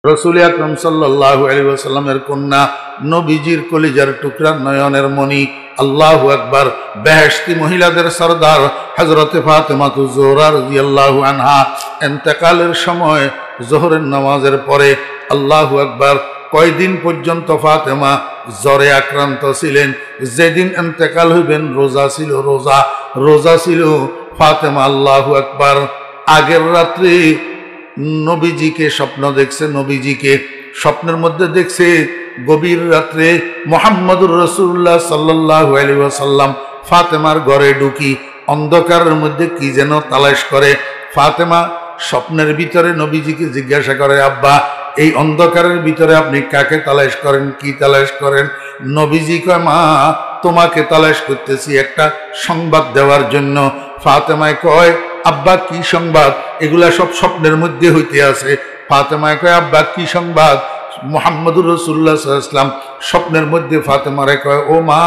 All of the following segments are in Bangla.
রাসূল আকরাম সাল্লাল্লাহু আলাইহি ওয়াসাল্লামের কন্যা, নবীজির কলিজার টুকরা, নয়নের মণি, আল্লাহু আকবার, বেহেশতি মহিলাদের সরদার হযরতে ফাতেমাতুজ জোহরা রাদিয়াল্লাহু আনহা ইন্তেকালের সময় যোহরের নামাজের পরে, আল্লাহু আকবার, কয়দিন পর্যন্ত ফাতেমা জ্বরে আক্রান্ত ছিলেন। যেদিন ইন্তেকাল হইবেন রোজা ছিল ফাতেমা। আল্লাহু আকবার। আগের রাত্রে নবীজিকে স্বপ্ন দেখছে, নবীজিকে স্বপ্নের মধ্যে দেখছে গভীর রাত্রে মুহাম্মদুর রাসূলুল্লাহ সাল্লাল্লাহু আলাইহি ওয়াসাল্লাম ফাতেমার ঘরে ঢুকি অন্ধকারের মধ্যে কি যেন তালাশ করে। ফাতেমা স্বপ্নের ভিতরে নবীজিকে জিজ্ঞাসা করে, আব্বা, এই অন্ধকারের ভিতরে আপনি কাকে তালাশ করেন, কি তালাশ করেন? নবীজি কয়, মা, তোমাকে তালাশ করতেছি একটা সংবাদ দেওয়ার জন্য। ফাতেমায় কয়, আব্বা কি সংবাদ? এগুলা সব স্বপ্নের মধ্যে হইতে আছে। ফাতেমায় কয়, আব্বা কি সংবাদ? মুহাম্মদুর রাসূলুল্লাহ সাল্লাল্লাহু আলাইহি ওয়াসাল্লাম স্বপ্নের মধ্যে ফাতেমারে কয়, ও মা,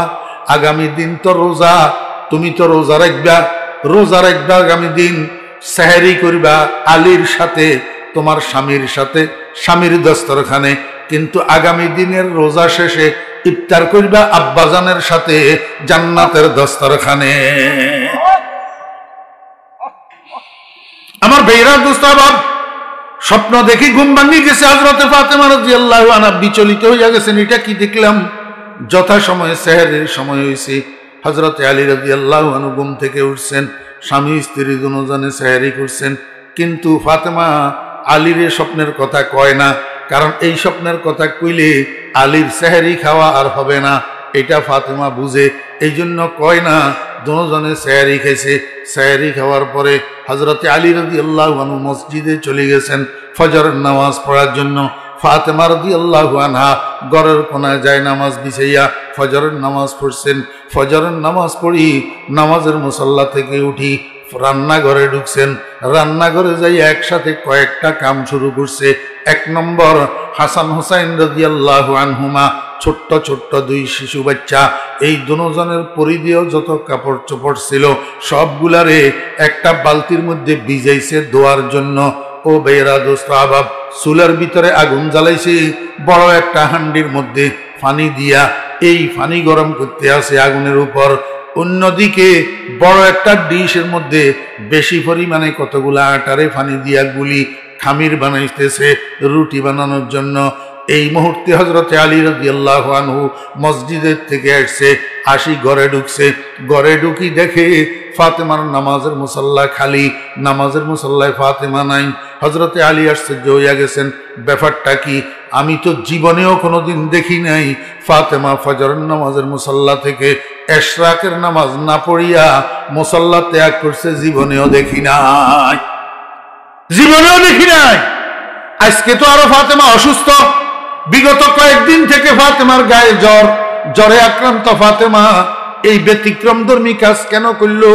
আগামী দিন তো রোজা, তুমি তো রোজা রাখবা আগামী দিন, সেহরি করবা আলীর সাথে, তোমার স্বামীর সাথে, স্বামীর দস্তরখানে, কিন্তু আগামী দিনের রোজা শেষে ইফতার করবা আব্বাজানের সাথে জান্নাতের দস্তরখানে। আমার ভাইরা, দোস্ত, স্বপ্ন দেখি ঘুম ভাঙি গেছে। হযরতে ফাতেমা রাদিয়াল্লাহু আনহা বিচলিত হইয়া গেছেন, এটা কি দেখলাম? যথা সময়ে সেহরের সময় হয়েছে। হযরতে আলী রাদিয়াল্লাহু আনহু ঘুম থেকে উঠছেন, স্বামী স্ত্রী দুজনে সেহরি করছেন, কিন্তু ফাতেমা আলীর স্বপ্নের কথা কয় না, কারণ এই স্বপ্নের কথা কইলে আলীর সেহরি খাওয়া আর হবে না, এটা ফাতেমা বুঝে, এই জন্য কয় না। দুজনে সেহরি খাইছে। সেহরি খাওয়ার পরে হযরতে আলী রাদিয়াল্লাহু আনহু মসজিদে চলে গেছেন ফজরের নামাজ পড়ার জন্য। ফাতেমা রাদিয়াল্লাহু আনহা ঘরের কোনায় যায় নামাজ বিছাইয়া ফজরের নামাজ পড়ছেন। ফজরের নামাজ পড়ি নামাজের মুসল্লা থেকে উঠি রান্নাঘরে ঢুকছেন। রান্নাঘরে যাই একসাথে কয়েকটা কাম শুরু করছে। এক নম্বর, হাসান হুসাইন রাদিয়াল্লাহু আনহুমা, ছোট্ট ছোট্ট দুই শিশু বাচ্চা, এই দুজনের পরিধেয় যত কাপড় চোপড় ছিল সবগুলারে একটা বালতির মধ্যে ভিজাইছে ধোয়ার জন্য। ও বেরা দোস্ত আবাব, চুলার ভিতরে আগুন জ্বালাইছে, বড় একটা হান্ডির মধ্যে পানি দিয়া এই পানি গরম করতে আছে আগুনের উপর। অন্যদিকে বড় একটা ডিশের মধ্যে বেশি পরিমাণে কতগুলা আটারে পানি দিয়া গুলি খামির বানাইতেছে রুটি বানানোর জন্য। এই মুহূর্তে হযরতে আলী রাদিয়াল্লাহু আনহু মসজিদের থেকে আসছে, আসি ঘরে ঢুকছে। ঘরে ঢুকি দেখে ফাতেমার নামাজের মুসল্লা খালি, নামাজের মুসল্লায় ফাতেমা নাই। হযরতে আলী আশ্চর্য হইয়া গেছেন, ব্যাপারটা কি? আমি তো জীবনেও কোনোদিন দেখি নাই ফাতেমা ফজরের নামাজের মুসল্লা থেকে এশরাকের নামাজ না পড়িয়া মুসল্লা ত্যাগ করছে, জীবনেও দেখি নাই। আজকে তো আরো ফাতেমা অসুস্থ। বিগত কয়েকদিন থেকে ফাতেমার গায়ে জ্বরে আক্রান্ত। ফাতেমা এই ব্যতিক্রমধর্মী কাজ কেন করলো?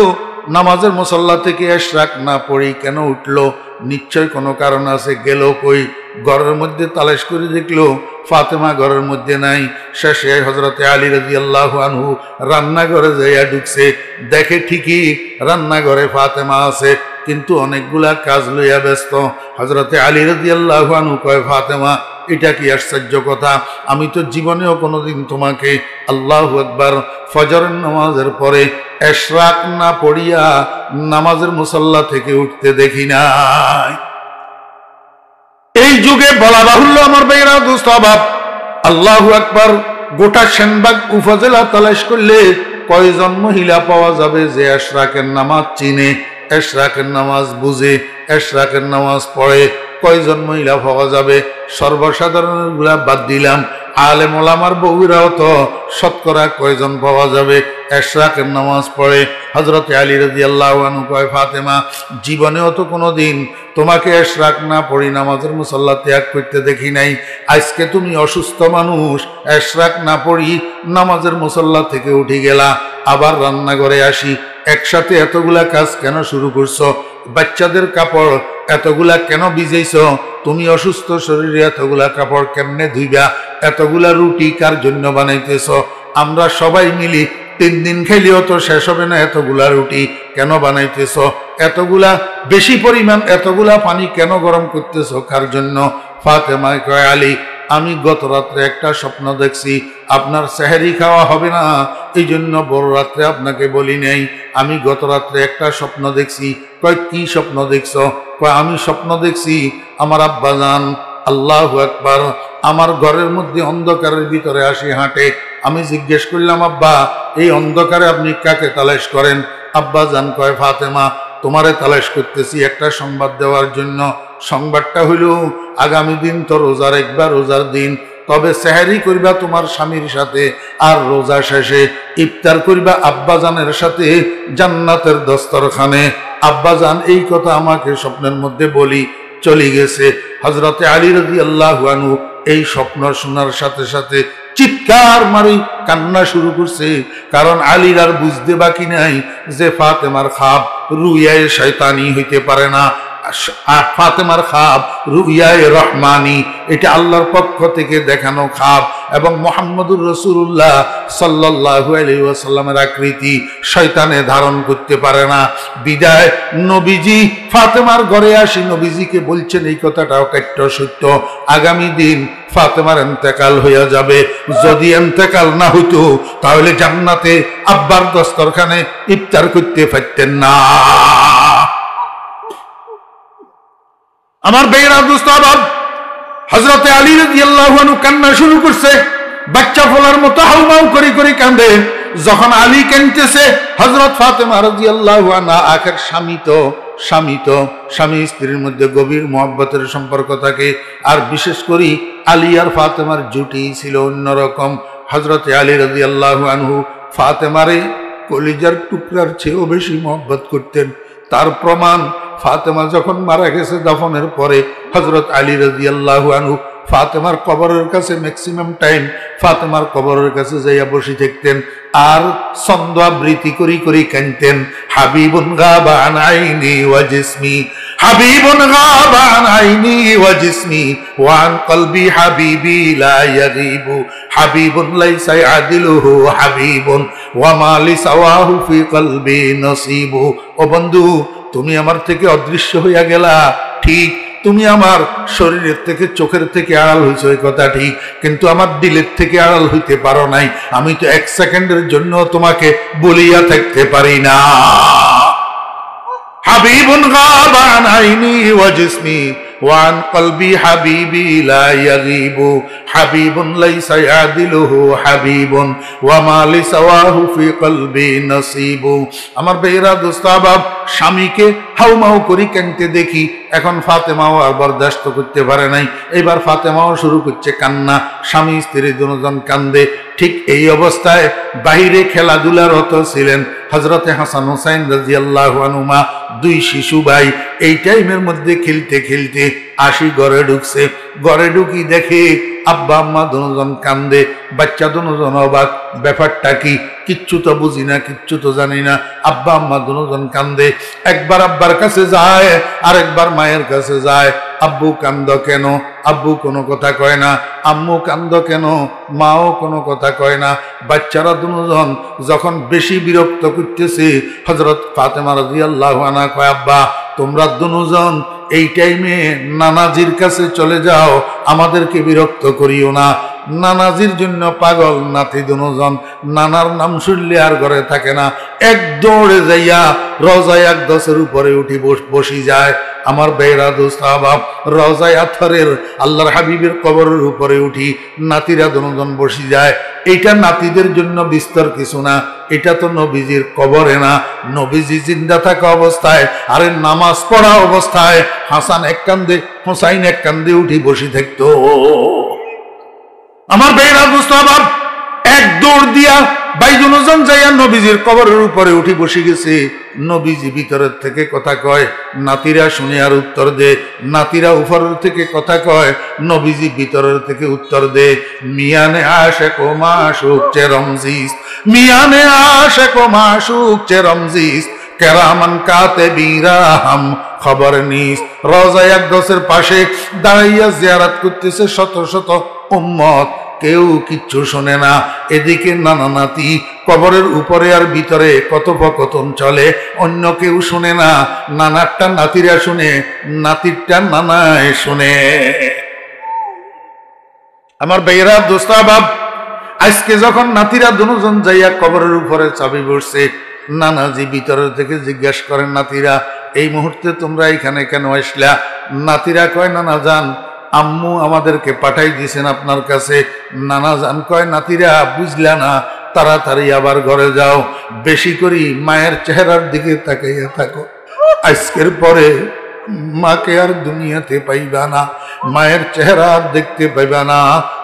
নামাজের মুসল্লা থেকে এশরাক না পড়ি কেন উঠলো? নিশ্চয় কোনো কারণ আছে। গেল কই? ঘরের মধ্যে তালাশ করে দেখলো ফাতেমা ঘরের মধ্যে নাই। শেষে হযরতে আলী রাদিয়াল্লাহু আনহু রান্নাঘরে যাইয়া ঢুকছে, দেখে ঠিকই রান্নাঘরে ফাতেমা আছে, কিন্তু অনেকগুলা কাজ লইয়া ব্যস্ত। হযরতে আলী রাদিয়াল্লাহু আনহু কয়, ফাতেমা, এটা কি আশ্চর্য কথা! আমি তো জীবনেও কোনোদিন তোমাকে, আল্লাহু আকবার, ফজরের নামাজের পরে এশরাক না পড়িয়া নামাজের মুসল্লা থেকে উঠতে দেখি নাই। এই যুগে বলা বাহুল্য আমার ভাইরা, দোস্ত আবাব, আল্লাহু আকবার, গোটা সেনবাগ উপজেলা তালাশ করলে কয়জন মহিলা পাওয়া যাবে যে এশরাকের নামাজ চিনে, এশরাকের নামাজ বুঝে, এশরাকের নামাজ পড়ে? কয়জন মহিলা পাওয়া যাবে? সর্বসাধারণের গুলা বাদ দিলাম, আলেম ওলামার বউরাও তো শতকরা কয়জন পাওয়া যাবে এশরাকের নামাজ পড়ে? হযরতে আলী রাদিয়াল্লাহু আনহু কয়, ফাতেমা, জীবনেও তো কোনোদিন তোমাকে এশরাক না পড়ি নামাজের মুসল্লা ত্যাগ করতে দেখি নাই। আজকে তুমি অসুস্থ মানুষ, এশরাক না পড়ি নামাজের মুসল্লা থেকে উঠে গেলা, আবার রান্নাঘরে আসি, একসাথে এতগুলা কাজ কেন শুরু করছো? বাচ্চাদের কাপড় এতগুলা কেন ভিজাইছ? তুমি অসুস্থ শরীরে এতগুলা কাপড় কেমনে ধুইবা? এতগুলা রুটি কার জন্য বানাইতেছ? আমরা সবাই মিলি 3 দিন খাইলেও তো শেষ হবে না, এতগুলা রুটি কেন বানাইতেছ? এতগুলা বেশি পরিমাণ এতগুলা পানি কেন গরম করতেছ কার জন্য? ফাতেমা কয় আলী আমি গত রাত্রে একটা স্বপ্ন দেখছি, আপনার সেহরি খাওয়া হবে না, এই জন্য বড় রাত্রে আপনাকে বলি নাই। আমি গত রাত্রে একটা স্বপ্ন দেখছি। কয় কি স্বপ্ন দেখছ? কয় আমি স্বপ্ন দেখছি আমার আব্বাজান আল্লাহু আকবার আমার ঘরের মধ্যে অন্ধকারের ভিতরে আসি হাঁটে। আমি জিজ্ঞেস করলাম আব্বা এই অন্ধকারে আপনি কাকে তালাশ করেন? আব্বাজান কয় ফাতেমা তোমারে তালাশ করতেছি একটা সংবাদ দেওয়ার জন্য। সংবাদটা হইল আগামী দিন তো রোজার একবার রোজার দিন, তবে সেহরি করিবা তোমার স্বামীর সাথে, আর রোজা শেষে ইফতার করিবা আব্বাজানের সাথে জান্নাতের দস্তরখানে। আব্বাজান এই কথা আমাকে স্বপ্নের মধ্যে বলি চলে গেছে। হযরতে আলী রাদিয়াল্লাহু আনহু এই স্বপ্ন শোনার সাথে সাথে চিৎকার মারি কান্না শুরু করছে, কারণ আলীর আর বুঝতে বাকি নাই যে ফাতেমার খাব রুয়ায়ে শয়তানি হইতে পারে না, ফাতেমার খাব রুয়ায়ে রহমানি, এটা আল্লাহর পক্ষ থেকে দেখানো খাব এবং মুহাম্মদুর রাসূলুল্লাহ সাল্লাল্লাহু আলাইহি ওয়াসাল্লামের আকৃতি শয়তানে ধারণ করতে পারে না। বিদায় নবীজি ফাতেমার ঘরে আসি নবীজিকে বলছেন এই কথাটাও কাট্য সত্য, আগামী দিন ফাতেমার ইন্তেকাল হইয়া যাবে। যদি ইন্তেকাল না হইতো তাহলে জান্নাতে আব্বার দস্তরখানে ইফতার করতে পারতেন না। আমার বেয়েরা দোস্ত আবার হযরতে আলী রাদিয়াল্লাহু আনহু কান্না শুরু করছে, বাচ্চা ফলার মতো হাউমাউ করে করে কাঁদে। যখন আলী কাঁদতেছে হযরত ফাতেমা রাদিয়াল্লাহু আনহা আখের স্বামী স্ত্রীর মধ্যে গভীর মহব্বতের সম্পর্ক থাকে, আর বিশেষ করে আলী আর ফাতেমার জুটি ছিল অন্যরকম। হযরতে আলী রাদিয়াল্লাহু আনহু ফাতেমারে কলিজার টুকরার চেয়েও বেশি মহব্বত করতেন। তার প্রমাণ ফাতেমা যখন মারা গেছে দাফনের পরে হযরত আলী রাদিয়াল্লাহু আনহু ফাতেমার কবরের কাছে ম্যাক্সিমাম টাইম ফাতেমার কবরের কাছে যাইয়া বসে থাকতেন আর ছন্দ আবৃত্তি করি করি কাঁদতেন। হাবিবুন গাবা আন আইনি ওয়া জিসমি, হাবিবুন গাবা আন আইনি ওয়া জিসমি ওয়া আন কলবি হাবিবি লা ইয়াগিবু, হাবিবুন লাইসা ইয়াদিলুহু হাবিবুন ওয়া মা লিসাওয়াহু ফি কলবি নসিবু। ও বন্ধু তুমি আমার থেকে অদৃশ্য হইয়া গেলা, ঠিক তুমি আমার শরীরের থেকে চোখের থেকে আড়াল হইছো এই কথা ঠিক, কিন্তু আমার দিলের থেকে আড়াল হইতে পারো নাই। আমি তো এক সেকেন্ডের জন্য তোমাকে বলিয়া থাকতে পারি না। হাবিবুন গাবা আন আইনি ওয়া জিসমি ওয়া আন কলবি হাবিবি লা ইয়াগিবু, হাবিবুন লাইসা ইয়াদিলুহু হাবিবুন ওয়া মা লিসাওয়াহু ফি কলবি নসিবু। আমার বেয়েরা দোস্ত আহবাব স্বামীকে হাউমাউ করি কাঁদতে দেখি, এখন ফাতেমাও আর বরদাস্ত করতে পারে নাই, এবার ফাতেমাও শুরু করছে কান্না। স্বামী স্ত্রী দুজন কান্দে। ঠিক এই অবস্থায় বাহিরে খেলাধুলারত ছিলেন হযরতে হাসান হুসাইন রাদিয়াল্লাহু আনহুমা, দুই শিশু ভাই। এই টাইমের মধ্যে খেলতে খেলতে আসি ঘরে ঢুকছে। ঘরে ঢুকি দেখে আব্বা আম্মা দুজন কান্দে, বাচ্চা দুজন অবাক, ব্যাপারটা কি? কিচ্ছু তো বুঝি না, কিচ্ছু তো জানি না। আব্বা আম্মা দুজন কান্দে, একবার আব্বার কাছে যায় আর একবার মায়ের কাছে যায়। আব্বু কান্দ কেন? আব্বু কোনো কথা কয় না। আম্মু কান্দ কেন? মাও কোনো কথা কয় না। বাচ্চারা দুজন যখন বেশি বিরক্ত করতেছে হযরত ফাতেমা রাদিয়াল্লাহু আনহা কয় আব্বা তোমরা দুজন এই টাইমে নানাজির কাছে চলে যাও, আমাদেরকে বিরক্ত করিও না। নানাজির জন্য পাগল নাতি দুজন, নানার নাম শুনলে আর ঘরে থাকে না, এক দৌড়ে যাইয়া রওজায়ে আকদাসের উপরে উঠি বসি যায়। আমার বেয়েরা দোস্ত আহবাব রওজায়ে আতহারের আল্লাহর হাবিবের কবরের উপরে উঠি নাতিরা দুজন বসি যায়। এটা নাতিদের জন্য বিস্তর কিছু না, এটা তো নবীজির কবরে না। নবীজি জিন্দা থাকা অবস্থায় আরে নামাজ পড়া অবস্থায় হাসান এক কান্দে হুসাইন এক কান্দে উঠি বসি থাকতো। আমার বেয়েরা দোস্ত আহবাব এক দৌড় দিয়া বাইজনজন যাইয়া নবীজির কবরের উপরে উঠি বসে গেছে। নবীজি ভিতরের থেকে কথা কয়, নাতিরা শুনে আর উত্তর দে। নাতিরা উপরের থেকে কথা কয়, নবীজি ভিতরের থেকে উত্তর দে। মিয়ানে আশেক ও মাশুক চে রমজিস, মিয়ানে আশেক ও মাশুক চে রমজিস, কেরামান কাতিবিরা হাম খবর নিস। রওজায়ে আকদাসের পাশে দাঁড়াইয়া জিয়ারত করতেছে শত শত উম্মত, কেউ কিচ্ছু শোনে না। এদিকে নানা নাতি কবরের উপরে আর ভিতরে কথোপকথন চলে, অন্য কেউ শুনে না। নানারটা নাতিরা শুনে, নাতিরটা নানায় শুনে। আমার ভাইয়েরা, দোস্তা বাপ, আজকে যখন নাতিরা দুজন যাইয়া কবরের উপরে চাবি বসছে, নানাজি ভিতরে থেকে জিজ্ঞাসা করেন, নাতিরা এই মুহূর্তে তোমরা এখানে কেন আসলা? নাতিরা কয়, নানা যান, আম্মু আমাদেরকে পাঠাই দিয়েছেন আপনার কাছে। নানা যান কয়, নাতিরা বুঝলা না, তাড়াতাড়ি আবার ঘরে যাও, বেশি করে মায়ের চেহারার দিকে তাকাইয়া থাকো, আজকের পরে মাকে আর দুনিয়াতে পাইবা না, মায়ের চেহারা আর দেখতে পাইবা না,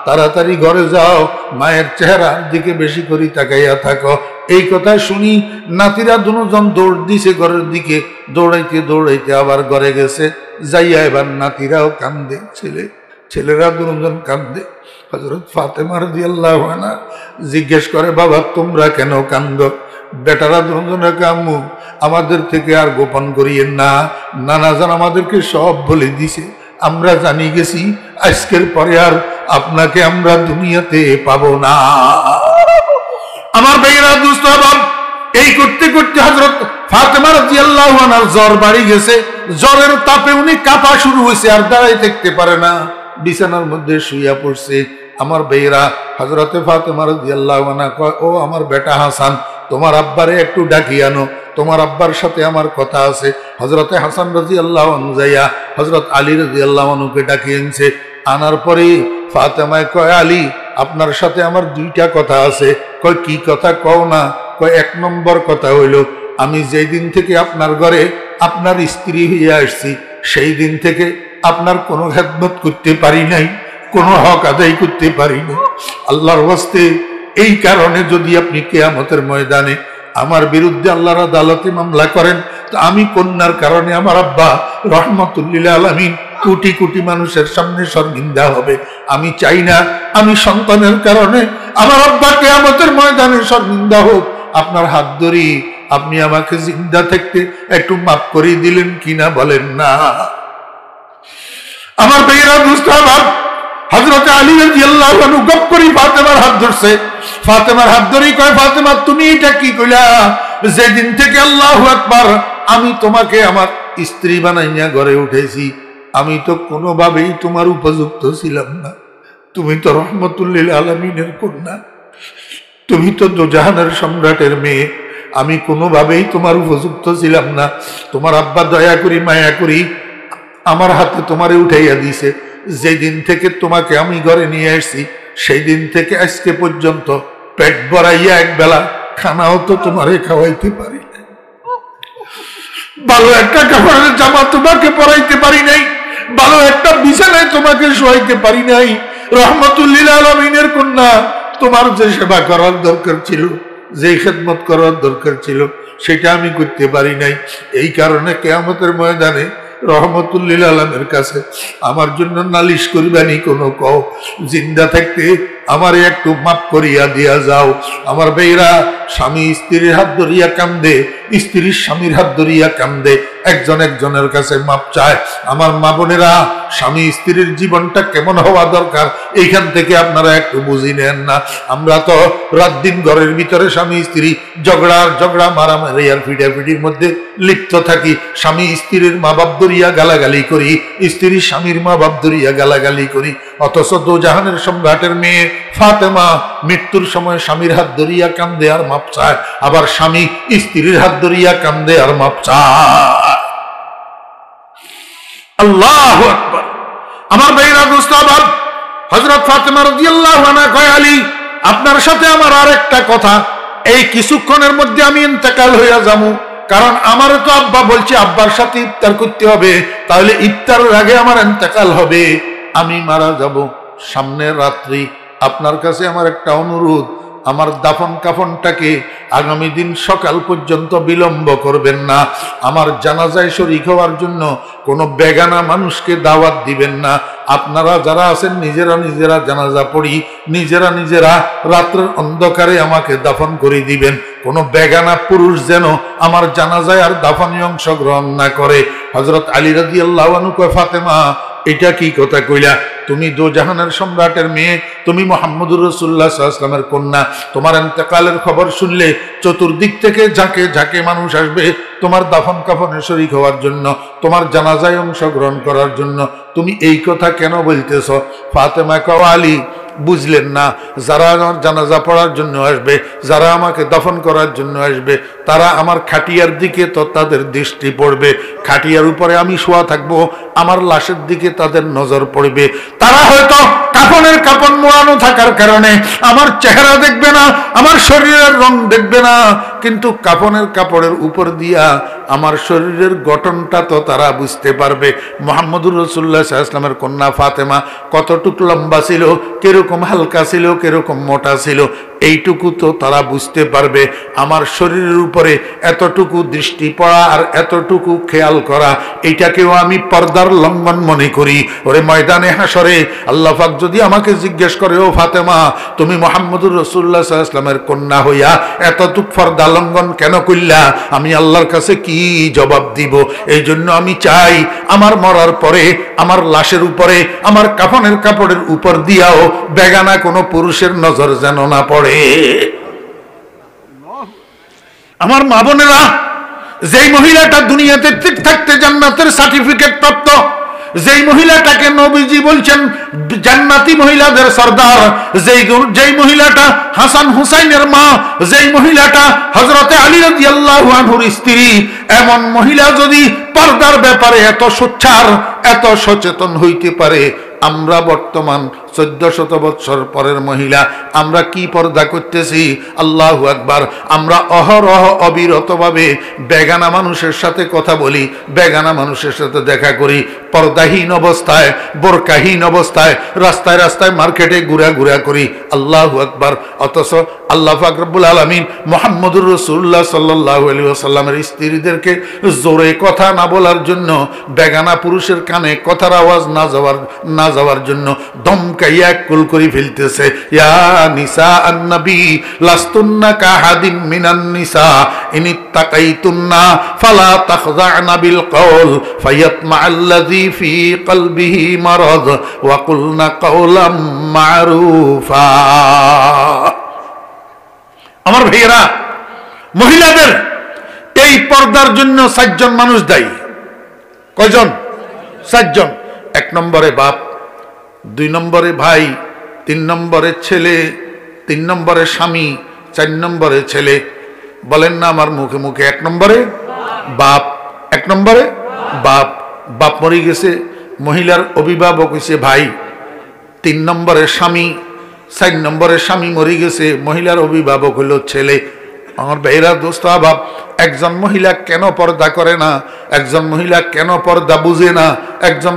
তাড়াতাড়ি ঘরে যাও, মায়ের চেহারার দিকে বেশি করে তাকাইয়া থাকো। এই কথা শুনি নাতিরা দুজন দৌড় দিছে ঘরের দিকে, দৌড়াইতে দৌড়াইতে আবার ঘরে গেছে। যাইয়া এবার নাতিরাও কান্দে, ছেলেরা দুজন কান্দে। হযরত ফাতেমা রাদিয়াল্লাহু আনহা জিজ্ঞেস করে, বাবা তোমরা কেন কান্দ? বেটারা দুজনে, আম্মু আমাদের থেকে আর গোপন করিয়েন না, নানাজান আমাদেরকে সব বলে দিছে, আমরা জানি গেছি আজকের পরে আর আপনাকে আমরা দুনিয়াতে পাবো না। আমার ভাইয়েরা, দুস্থ বাপ, এই করতে করতে হযরত ফাতেমা রাদিয়াল্লাহু আনহার জ্বর বাড়ি গেছে। জ্বরের তাপে উনি কাঁপা শুরু হয়েছে, আর দাঁড়াই থাকতে পারে না, বিছানার মধ্যে শুইয়া পড়ছে। আমার ভাইয়েরা, হযরতে ফাতেমা রাদিয়াল্লাহু আনহা কয়, ও আমার বেটা হাসান, তোমার আব্বারে একটু ডাকিয়ে আনো, তোমার আব্বার সাথে আমার কথা আছে। হযরতে হাসান রাদিয়াল্লাহু আনহু যাইয়া হযরত আলী রাদিয়াল্লাহু আনহুকে ডাকিয়ে আনছে। আনার পরে ফাতেমায় কয়, আলী আপনার সাথে আমার দুইটা কথা আছে। কয়, কি কথা কও না? কয়, এক নম্বর কথা হইল, আমি যেই দিন থেকে আপনার ঘরে আপনার স্ত্রী হইয়া আসছি, সেই দিন থেকে আপনার কোনো খেদমত করতে পারি নাই, কোনো হক আদায় করতে পারি নাই। আল্লাহর ওয়াস্তে এই কারণে যদি আপনি কিয়ামতের ময়দানে আমার বিরুদ্ধে আল্লাহর আদালতে মামলা করেন, তো আমি কন্যার কারণে আমার আব্বা রহমাতুল লিল আলামিন কোটি কোটি মানুষের সামনে শর্মিন্দা হবে। আমি চাই না আমি সন্তানের কারণে আমার আব্বা কিয়ামতের ময়দানে শর্মিন্দা হোক। আপনার হাত ধরি আপনি আমাকে জিন্দা থাকতে একটু মাফ করে দিলেন কিনা বলেন না? আমার ভাইয়েরা, দুস্তাবাব, হযরত আলী রাদিয়াল্লাহু আনহু গপ করে ফাতেমার হাত ধরছে। ফাতেমার হাত ধরেই কয়, ফাতেমা তুমি এটা কি কইলা? যেদিন থেকে আল্লাহু আকবার আমি তোমাকে আমার স্ত্রী বানাইয়া ঘরে উঠেছি, আমি তো কোনোভাবেই তোমার উপযুক্ত ছিলাম না। তুমি তো রহমতুল লিল আলামিনের কন্যা, তুমি তো দোজাহানের সম্রাটের মেয়ে, আমি কোনোভাবেই তোমার উপযুক্ত ছিলাম না। তোমার আব্বা দয়া করি মায়া করি আমার হাতে তোমারে উঠাইয়া দিছে। যেদিন থেকে তোমাকে আমি ঘরে নিয়ে আসছি, সেই দিন থেকে আজকে পর্যন্ত পেট ভরাইয়া একবেলা খানাও তো তোমারে খাওয়াইতে পারি নাই, ভালো একটা কাপড়ের জামা তোমাকে পরাইতে পারি নাই, ভালো একটা বিছানায় তোমাকে শোয়াইতে পারি নাই। রহমতুল লিল আলামিনের কন্যা, তোমার যে সেবা করার দরকার ছিল, যে খেদমত করার দরকার ছিল, সেটা আমি করতে পারি নাই। এই কারণে কিয়ামতের ময়দানে রহমতুল লিল আলামিনের কাছে আমার জন্য নালিশ করিবানি কোনো কও, জিন্দা থাকতে আমারে একটু মাফ করিয়া দিয়া যাও। আমার ভাইরা, স্বামী স্ত্রীর হাত ধরিয়া কান্দে, স্ত্রীর স্বামীর হাত ধরিয়া কান্দে, একজন একজনের কাছে মাপ চায়। আমার মা বোনেরা, স্বামী স্ত্রীর জীবনটা কেমন হওয়া দরকার এইখান থেকে আপনারা একটু বুঝি নেন না। আমরা তো রাত দিন ঘরের ভিতরে স্বামী স্ত্রী ঝগড়া মারামারি আর ফিটাফিটির মধ্যে লিপ্ত থাকি। স্বামী স্ত্রীর মা বাপ ধরিয়া গালাগালি করি, স্ত্রীর স্বামীর মা বাপ ধরিয়া গালাগালি করি। অথচ দোজাহানের সম্রাটের মেয়ে ফাতেমা মৃত্যুর সময় স্বামীর হাত ধরিয়া কান্দে আর মাপ চায়, আবার স্বামী স্ত্রীর হাত ধরিয়া কান্দে আর মাপ চায়। আল্লাহু আকবার। আমার ভাইরা, দোস্তাবাব, হযরত ফাতেমা রাদিয়াল্লাহু আনহা কয়, আলী আপনার সাথে আমার আরেকটা কথা, এই কিছুক্ষণের মধ্যে আমি ইন্তেকাল হইয়া যাবো, কারণ আমার তো আব্বা বলছে আব্বার সাথে ইফতার করতে হবে, তাহলে ইফতারের আগে আমার ইন্তেকাল হবে, আমি মারা যাব। সামনের রাত্রি আপনার কাছে আমার একটা অনুরোধ, আমার দাফন কাফনটাকে আগামী দিন সকাল পর্যন্ত বিলম্ব করবেন না। আমার জানাজায় শরীক হওয়ার জন্য কোনো বেগানা মানুষকে দাওয়াত দিবেন না। আপনারা যারা আছেন নিজেরা নিজেরা জানাজা পড়ি, নিজেরা নিজেরা রাত্রের অন্ধকারে আমাকে দাফন করে দিবেন। কোনো বেগানা পুরুষ যেন আমার জানাজায় আর দাফনে অংশগ্রহণ না করে। হযরত আলী রাদিয়াল্লাহু আনহু কয়, ফাতেমা এটা কি কথা কইলা? তুমি দোজাহানের সম্রাটের মেয়ে, তুমি মুহাম্মদুর রাসূলুল্লাহ সাল্লাল্লাহু আলাইহি ওয়াসাল্লামের কন্যা, তোমার ইন্তেকালের খবর শুনলে চতুর্দিক থেকে ঝাঁকে ঝাঁকে মানুষ আসবে তোমার দাফন কাফনে শরীক হওয়ার জন্য, তোমার জানাজায় অংশগ্রহণ করার জন্য। তুমি এই কথা কেন বলতেছ? ফাতেমা কয়, আলী বুঝলেন না? যারা আমার জানাজা পড়ার জন্য আসবে, যারা আমাকে দফন করার জন্য আসবে, তারা আমার খাটিয়ার দিকে তো তাদের দৃষ্টি পড়বে, খাটিয়ার উপরে আমি শোয়া থাকবো, আমার লাশের দিকে তাদের নজর পড়বে। তারা হয়তো কাফনের কাপড় মোড়ানো থাকার কারণে আমার চেহারা দেখবে না, আমার শরীরের রং দেখবে না, কিন্তু কাফনের কাপড়ের উপর দিয়া আমার শরীরের গঠনটা তো তারা বুঝতে পারবে। মুহাম্মদুর রাসূলুল্লাহ সাল্লাল্লাহু আলাইহি ওয়াসাল্লামের কন্যা ফাতেমা কতটুকু লম্বা ছিল, কিরকম হালকা ছিল, কিরকম মোটা ছিল, এইটুকু তো তারা বুঝতে পারবে। আমার শরীরের উপরে এতটুকু দৃষ্টি পড়া আর এতটুকু খেয়াল করা, এইটাকেও আমি পর্দার লঙ্ঘন মনে করি। ওরে ময়দানে হাসরে আল্লাহ পাক যদি আমাকে জিজ্ঞেস করে, ও ফাতেমা, তুমি মুহাম্মদুর রাসূলুল্লাহ সাল্লাল্লাহু আলাইহি ওয়াসাল্লামের কন্যা হইয়া এতটুকু পর্দা লঙ্ঘন কেন কইলা? আমি আল্লাহর কাছে কি জবাব দিব? এই জন্য আমি চাই আমার মরার পরে আমার লাশের উপরে, আমার কাফনের কাপড়ের উপর দিয়াও বেগানা কোনো পুরুষের নজর যেন না পড়ে। আমার মা বোনেরা, যেই মহিলাটা দুনিয়াতে ঠিক থাকতে জান্নাতের সার্টিফিকেট প্রাপ্ত, যেই মহিলাটাকে নবীজি বলছেন জান্নাতি মহিলাদের সর্দার, যেই মহিলাটা হাসান হুসাইনের মা, যেই মহিলাটা হযরতে আলী রাদিয়াল্লাহু আনহুর স্ত্রী, এমন মহিলা যদি পর্দার ব্যাপারে এত সোচ্চার, এত সচেতন হইতে পারে, আমরা বর্তমান 1400 বৎসর পরের মহিলা আমরা কি পর্দা করতেছি? আল্লাহু আকবার। আমরা অহরহ অবিরতভাবে বেগানা মানুষের সাথে কথা বলি, বেগানা মানুষের সাথে দেখা করি, পর্দাহীন অবস্থায়, বোরকাহীন অবস্থায় রাস্তায় রাস্তায় মার্কেটে ঘুরা করি। আল্লাহু আকবার। অথচ আল্লাহ পাক রব্বুল আলামিন মুহাম্মদুর রাসূলুল্লাহ সাল্লাল্লাহু আলাইহি ওয়াসাল্লামের স্ত্রীদেরকে জোরে কথা না বলার জন্য, বেগানা পুরুষের কানে কথার আওয়াজ না যাওয়ার জন্য দমকাইয়া কুল করে ফেলতেছে। ইয়া নিসা আন-নবী লাস্তুন্না কাহাদিম মিনান নিসা ইনিত্তাকাইতুন্না ফালা তাখযা'না বিল কওল ফায়াতমা'আল্লাযী ফী কলবিহি মারাদ ওয়া কুলনা কাওলাম মা'রুফা। আমার ভাইয়েরা, মহিলাদের এই পর্দার জন্য 4 জন মানুষ দায়ী। কয়জন? 4 জন। 1 নম্বরে বাপ, 2 নম্বরে ভাই, 3 নম্বরে ছেলে, 3 নম্বরে স্বামী, 4 নম্বরে ছেলে। বলেন না আমার মুখে মুখে? 1 নম্বরে বাপ, 1 নম্বরে বাপ। বাপ মরে গেছে, মহিলার অভিভাবক হইছে ভাই। 3 নম্বরে স্বামী, 4 নম্বরে স্বামী মরে গেছে, মহিলার অভিভাবক হইল ছেলে। আমার ভাইরা, দোস্ত আবাব, একজন মহিলা কেন পর্দা করে না? একজন মহিলা কেন পর্দা বুঝে না? একজন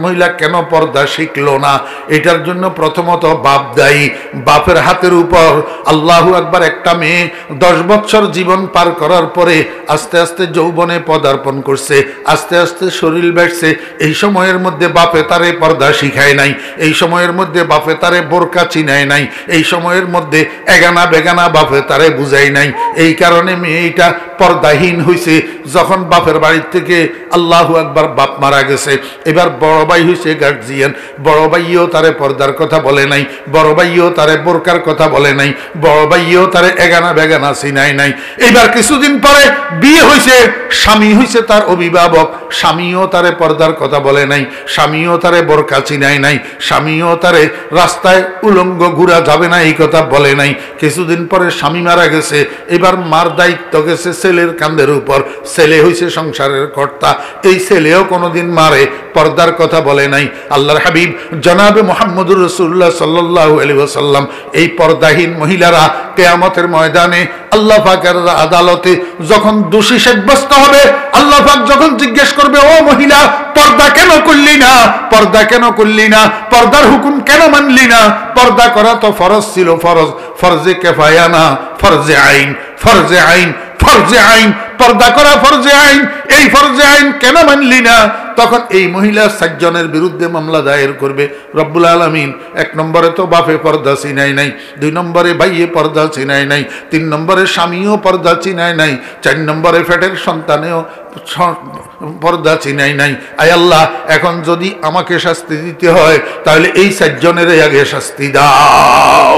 মহিলা কেন পর্দা শিখলো না? এটার জন্য প্রথমত বাপ দায়ী। বাপের হাতের উপর আল্লাহু আকবার। একটা মেয়ে 10 বছর জীবন পার করার পরে আস্তে আস্তে যৌবনে পদার্পণ করছে, আস্তে আস্তে শরীর বেড়ছে। এই সময়ের মধ্যে বাপে তারে পর্দা শিখায় নাই, এই সময়ের মধ্যে বাপে তারে বোরকা চিনায় নাই, এই সময়ের মধ্যে এগানা বেগানা বাপে তারে বুঝাই নাই। এই কারণে মেয়েটা পর্দাহীন হইছে। যখন বাপের বাড়ির থেকে আল্লাহু আকবার বাপ মারা গেছে, এবার বড় ভাই হইছে গার্জিয়ান। বড় ভাইও তারে পর্দার কথা বলে নাই, বড় ভাইও তারে বোরকার কথা বলে নাই, বড় ভাইও তারে এগানা বেগানা চিনাই নাই। এবার কিছুদিন পরে বিয়ে হইছে, স্বামী হইছে তার অভিভাবক, স্বামীও তারে পর্দার কথা বলে নাই, স্বামীও তারে বোরকা চিনাই নাই, স্বামীও তারে রাস্তায় উলঙ্গ ঘুরা যাবে না এই কথা বলে নাই। কিছুদিন পরে স্বামী মারা গেছে, এবার মার দায়িত্ব গেছে ছেলের কাঁধের উপর। ছেলে হইছে সংসারের কর্তা, এই ছেলেও কোনোদিন মারে পর্দার কথা বলে নাই। আল্লাহর হাবিব জনাবে মুহাম্মদুর রাসূলুল্লাহ সাল্লাল্লাহু আলাইহি ওয়াসাল্লাম এই পর্দাহীন মহিলারা কিয়ামতের ময়দানে আল্লাহ পাকের আদালতে যখন দোষী সাব্যস্ত হবে, আল্লাহ পাক যখন জিজ্ঞেস করবে, ও মহিলা, পর্দা কেন করলি না? পর্দা কেন করলি না? পর্দার হুকুম কেন মানলি না? পর্দা করা তো ফরজ ছিল, ফরজে কিফায়া না, ফরজে আইন, ফরজে আইন, ফরজে আইন। পর্দা করা ফরজে আইন, এই ফরজে আইন কেন মানলি না? তখন এই মহিলা 4 জনের বিরুদ্ধে মামলা দায়ের করবে রব্বুল আলামিন। 1 নম্বরে তো বাপে পর্দা চিনাই নাই, 2 নম্বরে ভাইয়ে পর্দা চিনাই নাই, 3 নম্বরে স্বামীও পর্দা চিনাই নাই, 4 নম্বরে ফেটের সন্তানেও পর্দা চিনাই নাই। আয় আল্লাহ, এখন যদি আমাকে শাস্তি দিতে হয় তাহলে এই 4 জনের আগে শাস্তি দাও।